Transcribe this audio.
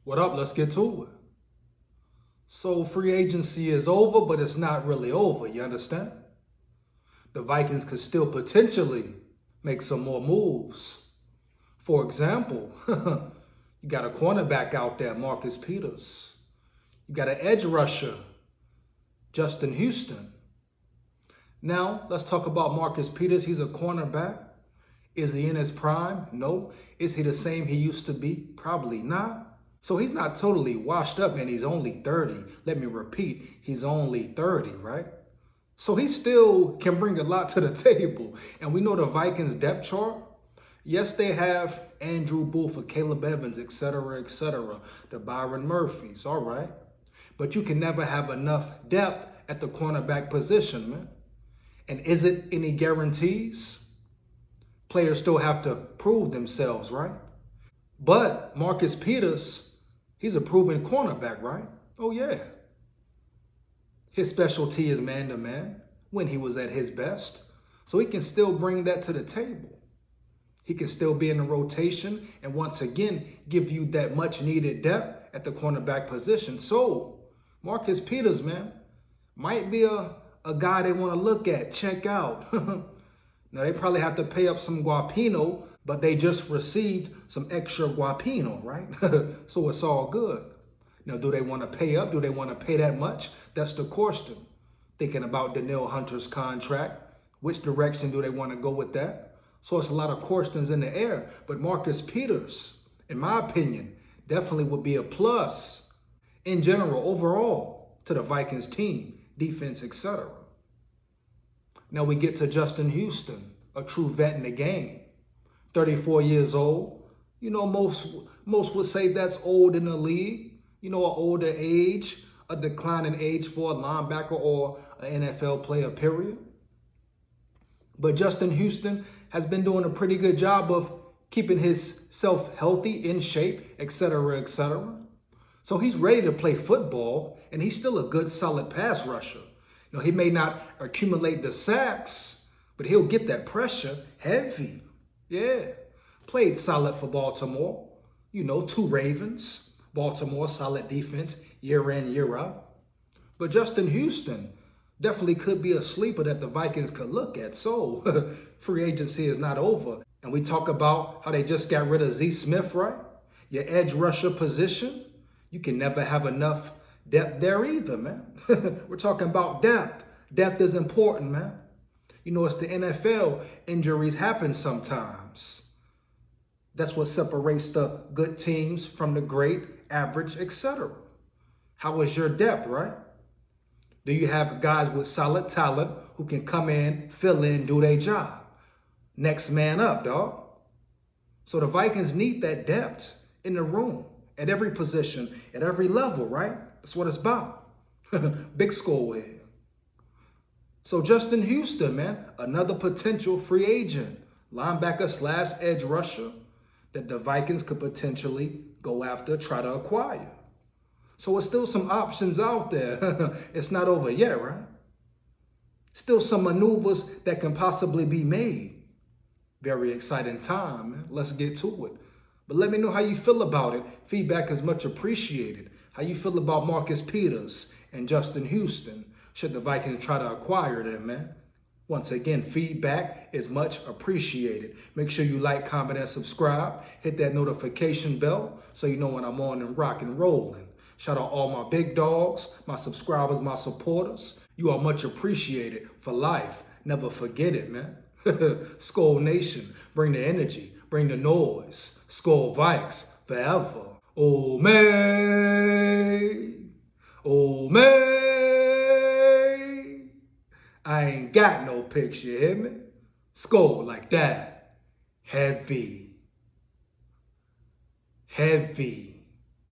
What up? Let's get to it. So free agency is over, but it's not really over. You understand? The Vikings could still potentially make some more moves. For example, you got a cornerback out there, Marcus Peters. You got an edge rusher, Justin Houston. Now, let's talk about Marcus Peters. He's a cornerback. Is he in his prime? No. Is he the same he used to be? Probably not. So he's not totally washed up and he's only 30. Let me repeat, he's only 30, right? So he still can bring a lot to the table. And we know the Vikings depth chart. Yes, they have Andrew Booth, Caleb Evans, etc., the Byron Murphys, all right. But you can never have enough depth at the cornerback position, man. And is it any guarantees? Players still have to prove themselves, right? But Marcus Peters, he's a proven cornerback, right? Oh, yeah. His specialty is man-to-man when he was at his best. So he can still bring that to the table. He can still be in the rotation and once again give you that much-needed depth at the cornerback position. So Marcus Peters, man, might be a guy they want to look at, check out. Now, they probably have to pay up some guapino, but they just received some extra guapino, right? So it's all good. Now, do they want to pay up? Do they want to pay that much? That's the question. Thinking about Danielle Hunter's contract. Which direction do they want to go with that? So it's a lot of questions in the air. But Marcus Peters, in my opinion, definitely would be a plus in general, overall, to the Vikings team, defense, etc. Now we get to Justin Houston, a true vet in the game. 34 years old. You know, most would say that's old in the league. You know, an older age, a declining age for a linebacker or an NFL player, period. But Justin Houston has been doing a pretty good job of keeping himself healthy, in shape, etc., etc. So he's ready to play football, and he's still a good, solid pass rusher. You know, he may not accumulate the sacks, but he'll get that pressure heavy. Yeah. Played solid for Baltimore. You know, 2 Ravens. Baltimore, solid defense, year in, year out. But Justin Houston definitely could be a sleeper that the Vikings could look at. So, free agency is not over. And we talk about how they just got rid of Z Smith, right? Your edge rusher position. You can never have enough depth there either, man. We're talking about depth. Depth is important, man. You know, it's the NFL. Injuries happen sometimes. That's what separates the good teams from the great, average, etc. How is your depth, right? Do you have guys with solid talent who can come in, fill in, do their job? Next man up, dog. So the Vikings need that depth in the room, at every position, at every level, right? That's what it's about. Big SKOL here. So Justin Houston, man, another potential free agent, linebacker / edge rusher that the Vikings could potentially go after, try to acquire. So it's still some options out there. It's not over yet, right? Still some maneuvers that can possibly be made. Very exciting time, man. Let's get to it. But let me know how you feel about it. Feedback is much appreciated. How you feel about Marcus Peters and Justin Houston? Should the Vikings try to acquire them, man? Once again, feedback is much appreciated. Make sure you like, comment, and subscribe. Hit that notification bell so you know when I'm on and rock and rolling. Shout out all my big dogs, my subscribers, my supporters. You are much appreciated for life. Never forget it, man. SKOL Nation, bring the energy, bring the noise. SKOL VIKES forever. Oh, man. Oh, man. I ain't got no picture, you hear me? SKOL like that. Heavy. Heavy.